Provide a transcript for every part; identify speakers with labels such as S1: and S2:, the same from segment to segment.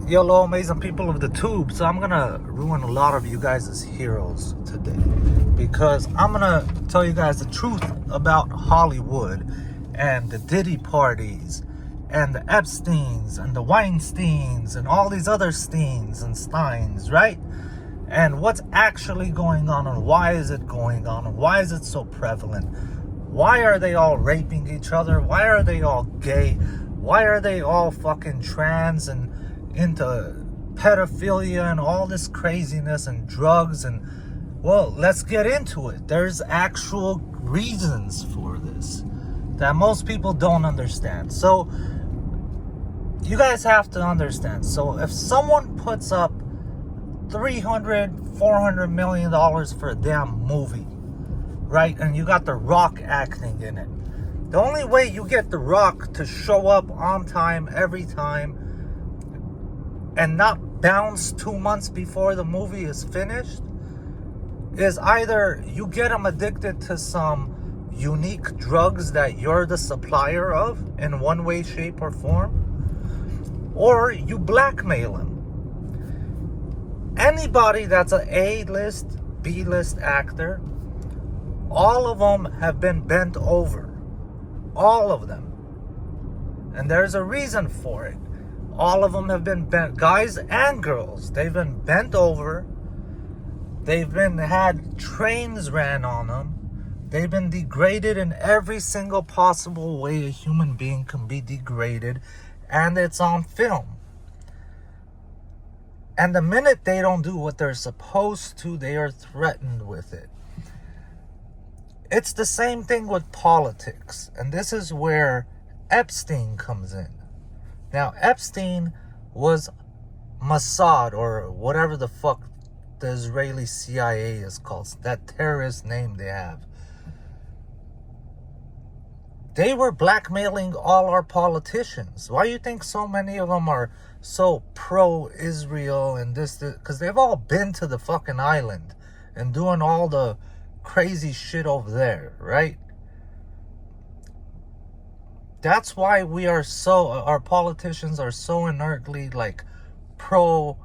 S1: Hello, amazing people of the tube. So I'm gonna ruin a lot of you guys' heroes today, because I'm gonna tell you guys the truth about Hollywood and the Diddy parties and the Epsteins and the Weinsteins and all these other Steins and Steins, right? And what's actually going on, and why is it going on, and why is it so prevalent? Why are they all raping each other? Why are they all gay? Why are they all fucking trans and into pedophilia and all this craziness and drugs? And well, let's get into it. There's actual reasons for this that most people don't understand. So you guys have to understand. So if someone puts up $300-400 million for a damn movie, right, and you got The Rock acting in it, the only way you get The Rock to show up on time every time and not bounce 2 months before the movie is finished is either you get him addicted to some unique drugs that you're the supplier of in one way, shape, or form, or you blackmail him. Anybody that's an A-list, B-list actor, all of them have been bent over. All of them. And there's a reason for it. All of them have been bent, guys and girls. They've been bent over. They've been had trains ran on them. They've been degraded in every single possible way a human being can be degraded. And it's on film. And the minute they don't do what they're supposed to, they are threatened with it. It's the same thing with politics. And this is where Epstein comes in. Now, Epstein was Mossad, or whatever the fuck the Israeli CIA is called, that terrorist name they have. They were blackmailing all our politicians. Why do you think so many of them are so pro-Israel and this? Because they've all been to the fucking island and doing all the crazy shit over there, right? That's why our politicians are so inertly like pro-Israel,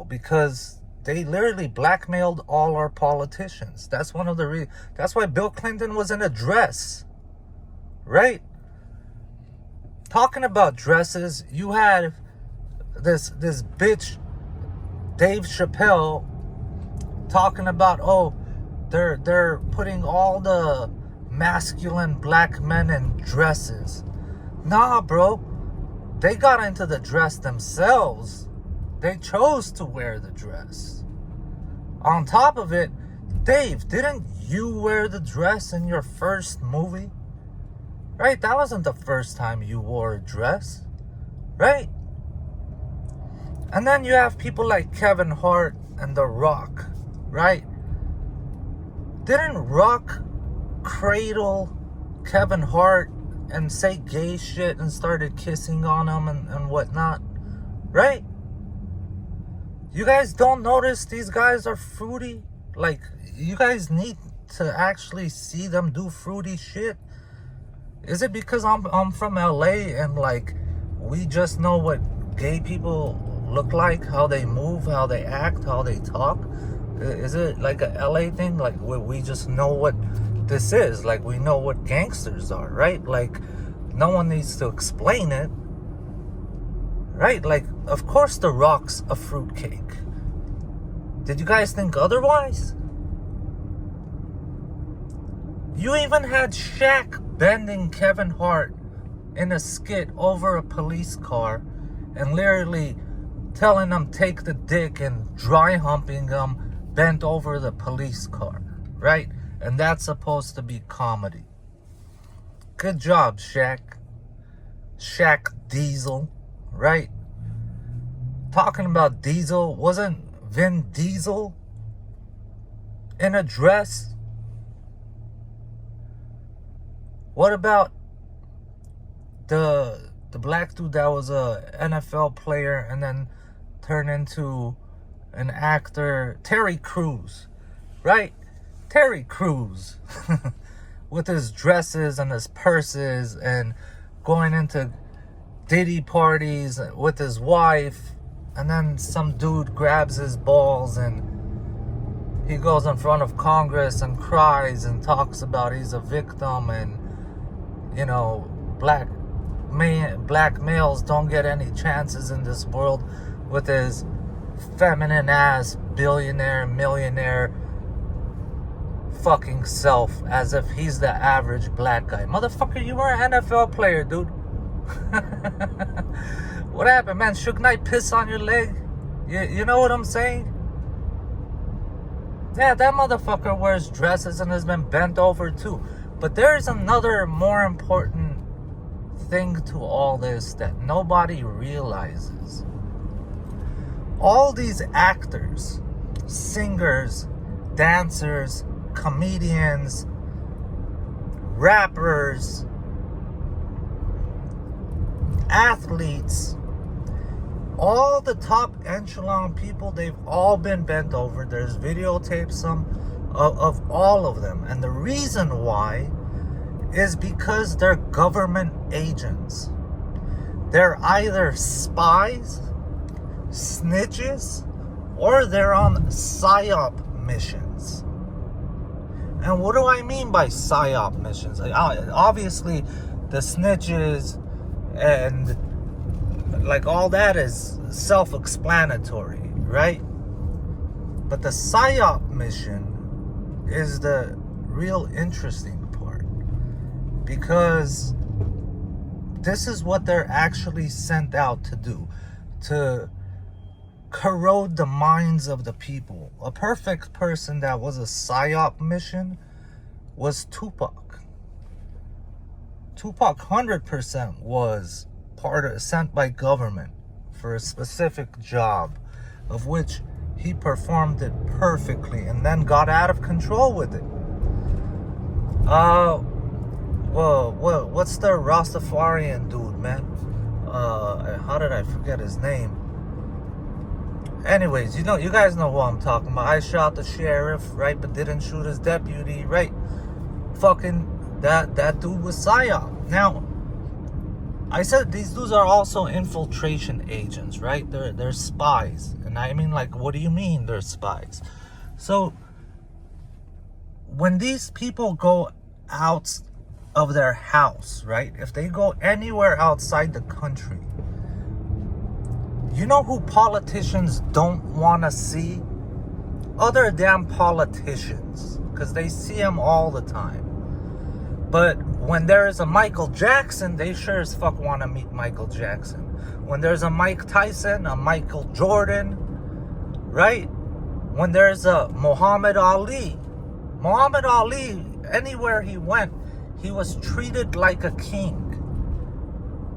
S1: because they literally blackmailed all our politicians. That's one of the reasons. That's why Bill Clinton was in a dress, right? Talking about dresses, you had this bitch Dave Chappell talking about, oh, they're putting all the masculine black men in dresses. Nah, bro. They got into the dress themselves. They chose to wear the dress. On top of it, Dave, didn't you wear the dress in your first movie? Right? That wasn't the first time you wore a dress. Right? And then you have people like Kevin Hart and The Rock. Right? Didn't Rock cradle Kevin Hart and say gay shit and started kissing on him and whatnot? Right? You guys don't notice these guys are fruity? Like, you guys need to actually see them do fruity shit. Is it because I'm from LA and like we just know what gay people look like, how they move, how they act, how they talk? Is it like a LA thing? Like we just know what this is? Like we know what gangsters are, right? Like no one needs to explain it, right? Like, of course The Rock's a fruitcake. Did you guys think otherwise? You even had Shaq bending Kevin Hart in a skit over a police car and literally telling him take the dick and dry humping him bent over the police car, right? And that's supposed to be comedy. Good job, Shaq. Shaq Diesel, right? Talking about Diesel, wasn't Vin Diesel in a dress? What about the black dude that was a NFL player and then turned into an actor, Terry Crews, right? Terry Crews with his dresses and his purses and going into Diddy parties with his wife, and then some dude grabs his balls and he goes in front of Congress and cries and talks about he's a victim, and you know, black males don't get any chances in this world, with his feminine ass billionaire, millionaire fucking self, as if he's the average black guy. Motherfucker, you were an NFL player, dude. What happened, man? Suge Knight piss on your leg? You know what I'm saying? Yeah, that motherfucker wears dresses and has been bent over too. But there's another more important thing to all this that nobody realizes. All these actors, singers, dancers, comedians, rappers, athletes, all the top echelon people, they've all been bent over. There's videotapes of all of them. And the reason why is because they're government agents. They're either spies, snitches, or they're on Psyop missions. And what do I mean by Psyop missions? Obviously, the snitches and like all that is self-explanatory, right? But the Psyop mission is the real interesting part, because this is what they're actually sent out to do, to corrode the minds of the people. A perfect person that was a Psyop mission was Tupac. Tupac 100% was sent by government for a specific job, of which he performed it perfectly and then got out of control with it. What's the Rastafarian dude, man? How did I forget his name? Anyways, you guys know who I'm talking about. I shot the sheriff, right, but didn't shoot his deputy, right? Fucking that dude was Psyop. Now, I said these dudes are also infiltration agents, right? They're spies. And I mean, like, what do you mean they're spies? So, when these people go out of their house, right? If they go anywhere outside the country, you know who politicians don't want to see? Other damn politicians. Because they see them all the time. But when there is a Michael Jackson, they sure as fuck want to meet Michael Jackson. When there's a Mike Tyson, a Michael Jordan, right? When there's a Muhammad Ali, anywhere he went, he was treated like a king,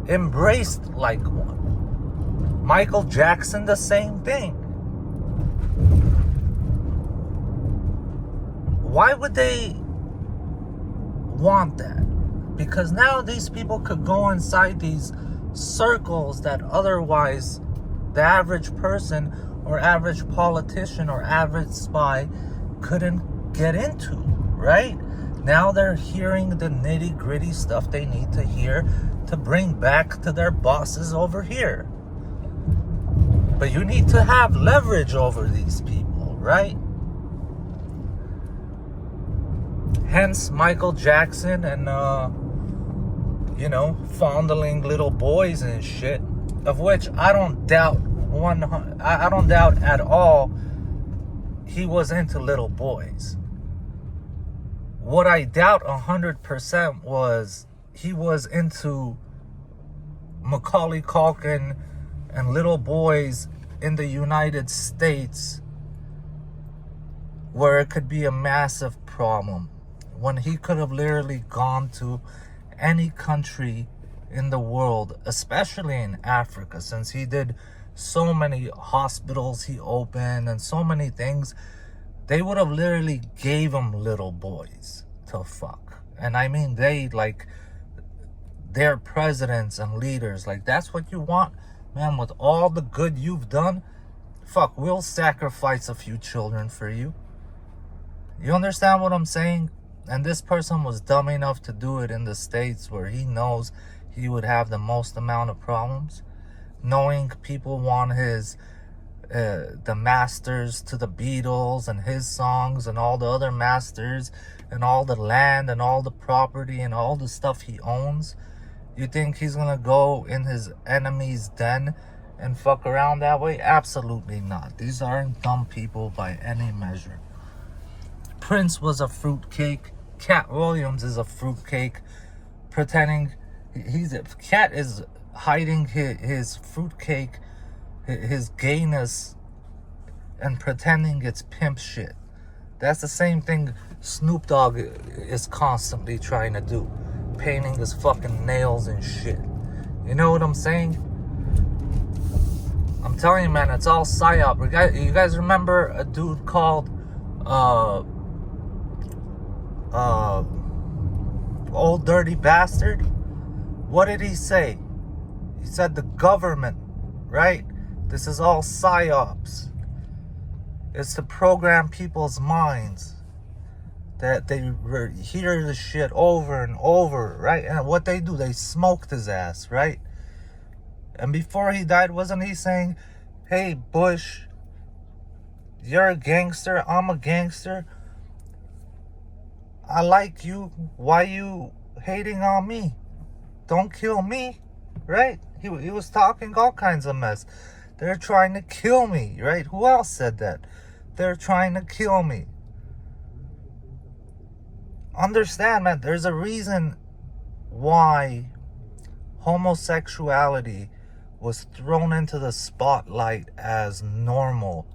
S1: embraced like one. Michael Jackson, the same thing. Why would they want that? Because now these people could go inside these circles that otherwise the average person or average politician or average spy couldn't get into, right? Now they're hearing the nitty-gritty stuff they need to hear to bring back to their bosses over here. But you need to have leverage over these people, right? Hence Michael Jackson and fondling little boys and shit, of which I don't doubt at all he was into little boys. What I doubt 100% was he was into Macaulay Culkin and little boys in the United States, where it could be a massive problem, when he could have literally gone to any country in the world, especially in Africa, since he did so many hospitals he opened and so many things. They would have literally gave him little boys to fuck. And I mean, they, like, their presidents and leaders, like, that's what you want, man. With all the good you've done, fuck, we'll sacrifice a few children for you. You understand what I'm saying? And this person was dumb enough to do it in the States, where he knows he would have the most amount of problems. Knowing people want his the masters to the Beatles and his songs and all the other masters and all the land and all the property and all the stuff he owns. You think he's gonna go in his enemy's den and fuck around that way? Absolutely not. These aren't dumb people by any measure. Prince was a fruitcake. Cat Williams is a fruitcake, pretending Cat is hiding his fruitcake, his gayness, and pretending it's pimp shit. That's the same thing Snoop Dogg is constantly trying to do, painting his fucking nails and shit. You know what I'm saying? I'm telling you, man, it's all Psyop. You guys remember a dude called Old Dirty Bastard? What did he say? He said the government, right? This is all psyops. It's to program people's minds that they hear the shit over and over, right? And what they do, they smoked his ass, right? And before he died, wasn't he saying, hey, Bush, you're a gangster, I'm a gangster. I like you. Why you hating on me? Don't kill me, right? He was talking all kinds of mess. They're trying to kill me, right? Who else said that? They're trying to kill me. Understand, man, there's a reason why homosexuality was thrown into the spotlight as normal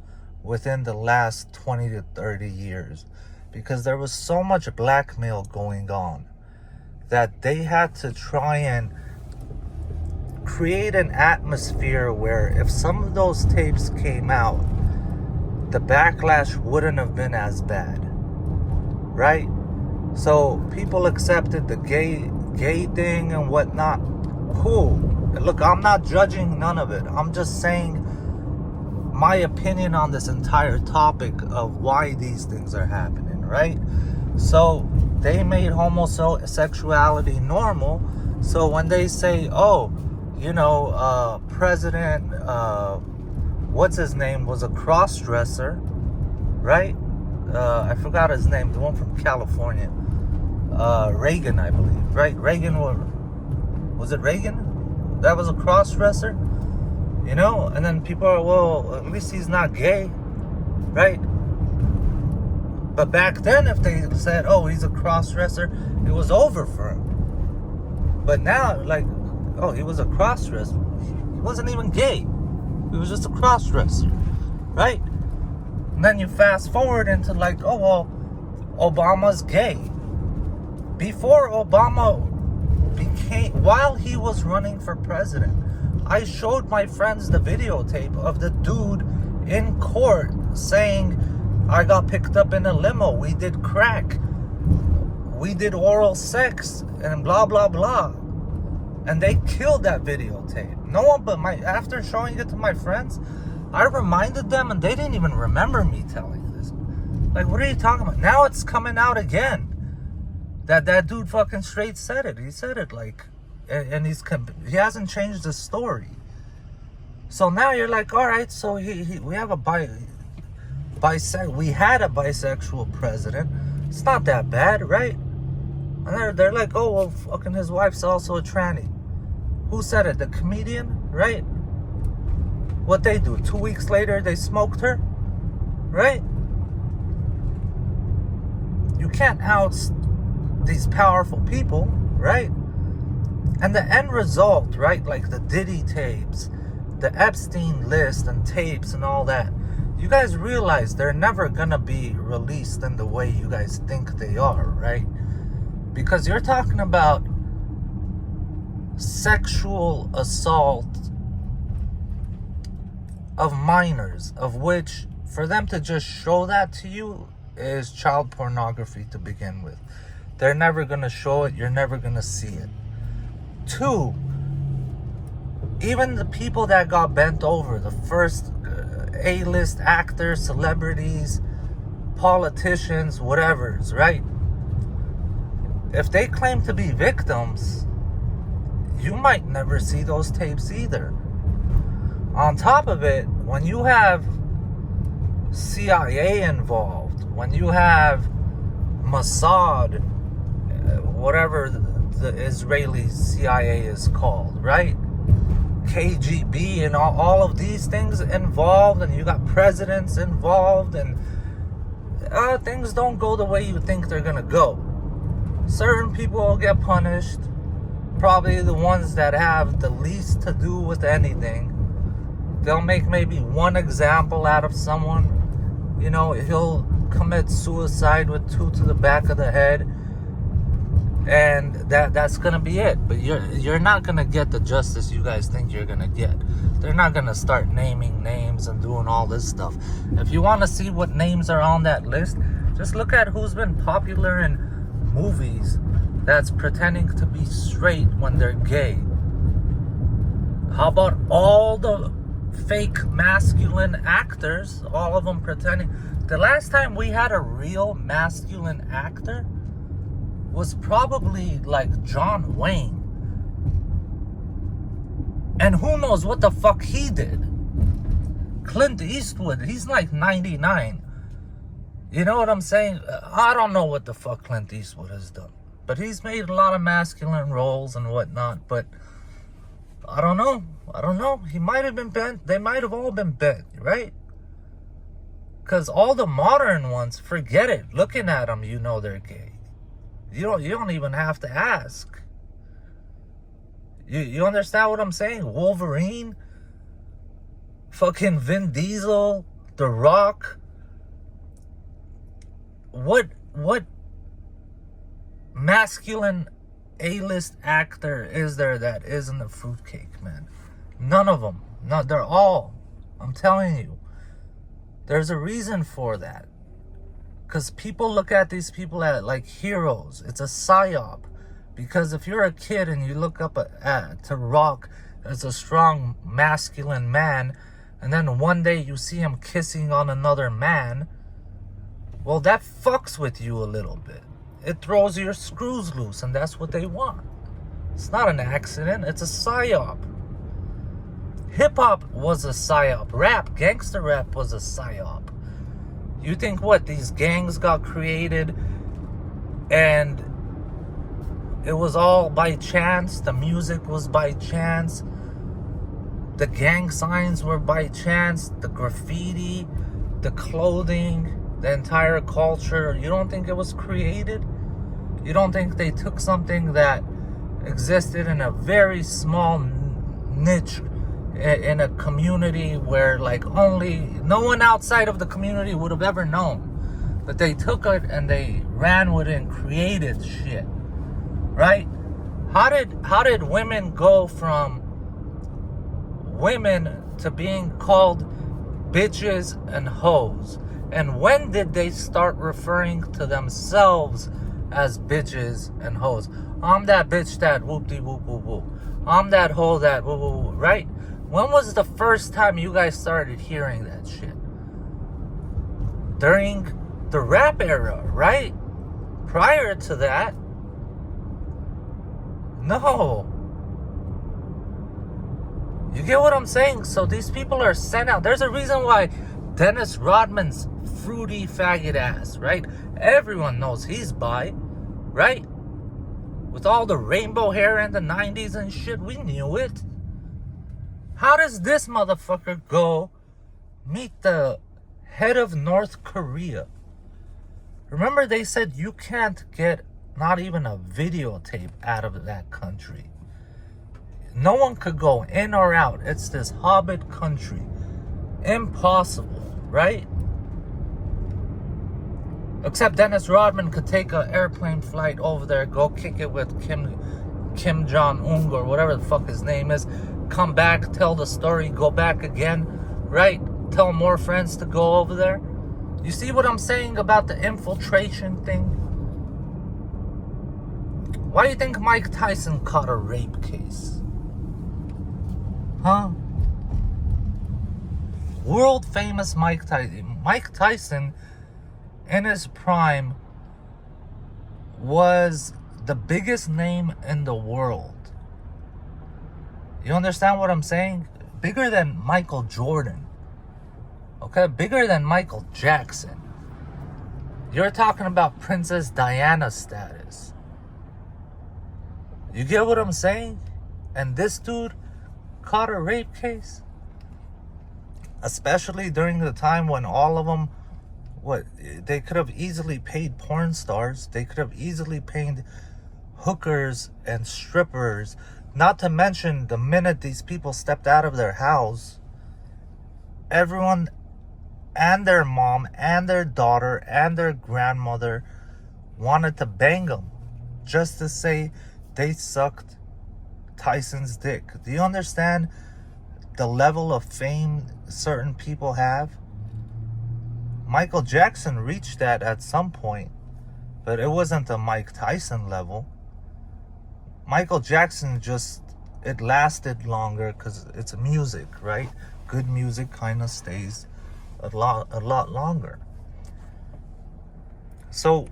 S1: within the last 20 to 30 years. Because there was so much blackmail going on that they had to try and create an atmosphere where if some of those tapes came out, the backlash wouldn't have been as bad, right? So people accepted the gay thing and whatnot. Cool. Look, I'm not judging none of it. I'm just saying my opinion on this entire topic of why these things are happening, right? So they made homosexuality normal. So when they say, oh, you know, President, what's his name, was a cross-dresser, right? I forgot his name, the one from California. Reagan, I believe, right? Reagan, was it Reagan? That was a cross-dresser, you know? And then people are, well, at least he's not gay, right? But back then, if they said, oh, he's a cross-dresser, it was over for him. But now, like, oh, he was a cross-dresser. He wasn't even gay. He was just a cross-dresser, right? And then you fast forward into like, oh, well, Obama's gay. Before Obama while he was running for president, I showed my friends the videotape of the dude in court saying, I got picked up in a limo, we did crack, we did oral sex, and blah, blah, blah. And they killed that videotape. No one but after showing it to my friends, I reminded them and they didn't even remember me telling this. Like, what are you talking about? Now it's coming out again. That dude fucking straight said it. He said it like, and he hasn't changed the story. So now you're like, all right, so we have we had a bisexual president. It's not that bad, right? And they're like, oh, well, fucking his wife's also a tranny. Who said it? The comedian, right? What they do? 2 weeks later, they smoked her, right? You can't oust these powerful people, right? And the end result, right? Like the Diddy tapes, the Epstein list and tapes and all that. You guys realize they're never gonna be released in the way you guys think they are, right? Because you're talking about sexual assault of minors, of which for them to just show that to you is child pornography to begin with. They're never going to show it. You're never going to see it. 2, even the people that got bent over, the first A-list actors, celebrities, politicians, whatevers, right? If they claim to be victims, you might never see those tapes either. On top of it, when you have CIA involved, when you have Mossad, whatever the Israeli CIA is called, right? KGB and all of these things involved, and you got presidents involved, and things don't go the way you think they're gonna go. Certain people will get punished, probably the ones that have the least to do with anything. They'll make maybe one example out of someone. You know, he'll commit suicide with 2 to the back of the head, and that's gonna be it. But you're not gonna get the justice you guys think you're gonna get. They're not gonna start naming names and doing all this stuff. If you want to see what names are on that list, just look at who's been popular in movies that's pretending to be straight when they're gay. How about all the fake masculine actors, all of them pretending? The last time we had a real masculine actor was probably like John Wayne. And who knows what the fuck he did. Clint Eastwood, he's like 99. You know what I'm saying? I don't know what the fuck Clint Eastwood has done. But he's made a lot of masculine roles and whatnot. But I don't know. He might have been bent. They might have all been bent, right? Because all the modern ones, forget it. Looking at them, you know they're gay. You don't even have to ask. You understand what I'm saying? Wolverine, fucking Vin Diesel, The Rock. What masculine A-list actor is there that isn't a fruitcake, man? None of them. No, they're all. I'm telling you. There's a reason for that. Because people look at these people like heroes. It's a psyop. Because if you're a kid and you look up to Rock as a strong masculine man, and then one day you see him kissing on another man, well, that fucks with you a little bit. It throws your screws loose, and that's what they want. It's not an accident. It's a psyop. Hip-hop was a psyop. Rap, gangster rap was a psyop. You think what? These gangs got created and it was all by chance? The music was by chance? The gang signs were by chance? The graffiti, the clothing, the entire culture? You don't think it was created? You don't think they took something that existed in a very small niche in a community where like only no one outside of the community would have ever known, but they took it and they ran with it and created shit, right? How did women go from women to being called bitches and hoes? And when did they start referring to themselves as bitches and hoes? I'm that bitch that whoop-de whoop whoop whoop. I'm that hoe that whoop whoop whoop, right? When was the first time you guys started hearing that shit? During the rap era, right? Prior to that, no. You get what I'm saying? So these people are sent out. There's a reason why Dennis Rodman's fruity faggot ass, right? Everyone knows he's bi, right? With all the rainbow hair in the 90s and shit, we knew it. How does this motherfucker go meet the head of North Korea? Remember they said you can't get not even a videotape out of that country. No one could go in or out. It's this hobbit country. Impossible, right? Except Dennis Rodman could take an airplane flight over there, go kick it with Kim Jong-un or whatever the fuck his name is, come back, tell the story, go back again, right? Tell more friends to go over there. You see what I'm saying about the infiltration thing? Why do you think Mike Tyson caught a rape case? Huh? World famous Mike Tyson. Mike Tyson, in his prime, was the biggest name in the world. You understand what I'm saying? Bigger than Michael Jordan. Okay? Bigger than Michael Jackson. You're talking about Princess Diana status. You get what I'm saying? And this dude caught a rape case. Especially during the time when all of them, they could have easily paid porn stars. They could have easily paid hookers and strippers. Not to mention, the minute these people stepped out of their house, everyone and their mom and their daughter and their grandmother wanted to bang them just to say they sucked Tyson's dick. Do you understand the level of fame certain people have? Michael Jackson reached that at some point, but it wasn't a Mike Tyson level. Michael Jackson it lasted longer because it's music, right? Good music kind of stays a lot longer. So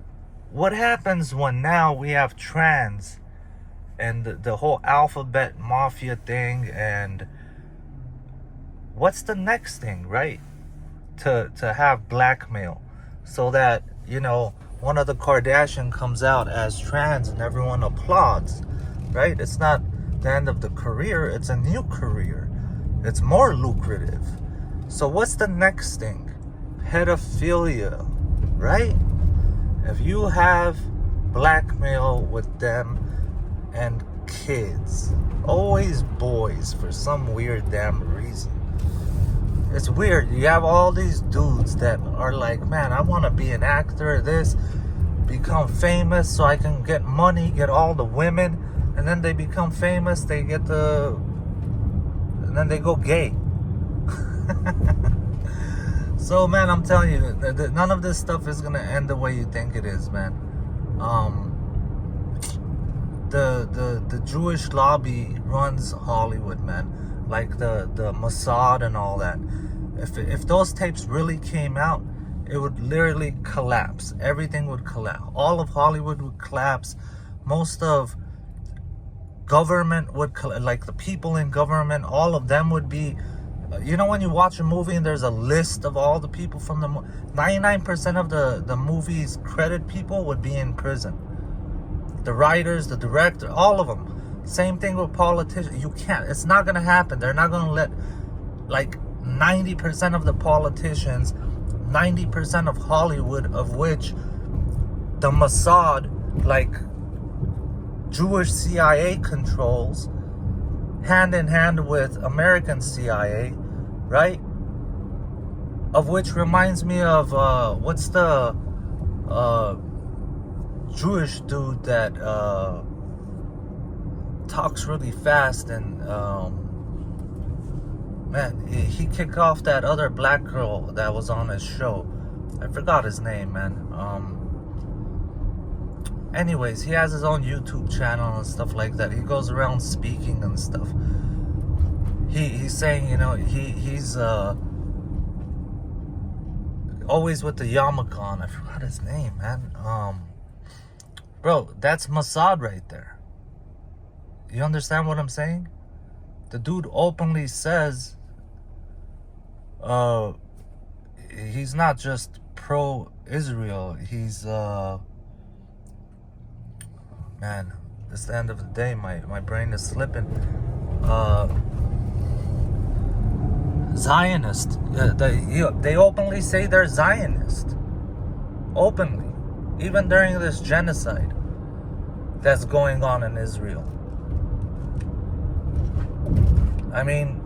S1: what happens when now we have trans and the whole alphabet mafia thing, and what's the next thing, right? To have blackmail, so that, one of the Kardashian comes out as trans and everyone applauds, right? It's not the end of the career, it's a new career. It's more lucrative. So what's the next thing? Pedophilia, right? If you have blackmail with them and kids, always boys for some weird damn reason. It's weird. You have all these dudes that are like, man, I want to be an actor, this, become famous so I can get money, get all the women, and then they become famous, and then they go gay. So, man, I'm telling you, none of this stuff is going to end the way you think it is, man. The Jewish lobby runs Hollywood, man. Like the Mossad and all that. If those tapes really came out, it would literally collapse. Everything would collapse. All of Hollywood would collapse. Most of government would like the people in government, all of them would be, when you watch a movie and there's a list of all the people from 99% of the movie's credit people would be in prison. The writers, the director, all of them. Same thing with politicians. You can't, it's not going to happen. They're not going to let like 90% of the politicians, 90% of Hollywood, of which the Mossad, like Jewish CIA, controls, hand in hand with American CIA, right? Of which reminds me of, what's the Jewish dude that talks really fast and man, he kicked off that other black girl that was on his show. I forgot his name, man. Anyways, he has his own YouTube channel and stuff like that. He goes around speaking and stuff. He's saying, he's always with the yarmulke on. I forgot his name, man. Bro, that's Mossad right there. You understand what I'm saying? The dude openly says he's not just pro-Israel. He's man, it's the end of the day. My brain is slipping. Zionist. They openly say they're Zionist. Openly. Even during this genocide that's going on in Israel. I mean,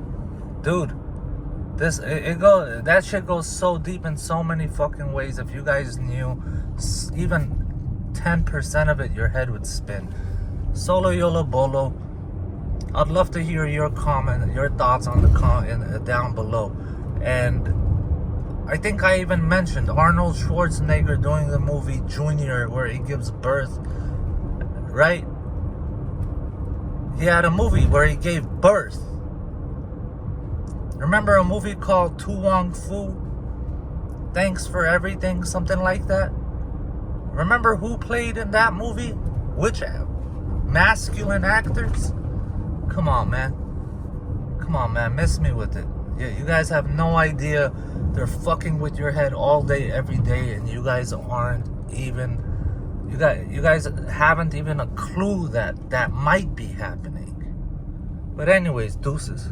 S1: dude, that shit goes so deep in so many fucking ways. If you guys knew even 10% of it, your head would spin. Solo Yolo Bolo. I'd love to hear your comment, your thoughts on the comment down below. And I think I even mentioned Arnold Schwarzenegger doing the movie Junior, where he gives birth, right? He had a movie where he gave birth. Remember a movie called Tu Wong Fu? Thanks for Everything, something like that? Remember who played in that movie? Which masculine actors? Come on, man. Come on, man, miss me with it. You guys have no idea. They're fucking with your head all day, every day, and you guys aren't even. You guys haven't even a clue that might be happening. But anyways, deuces.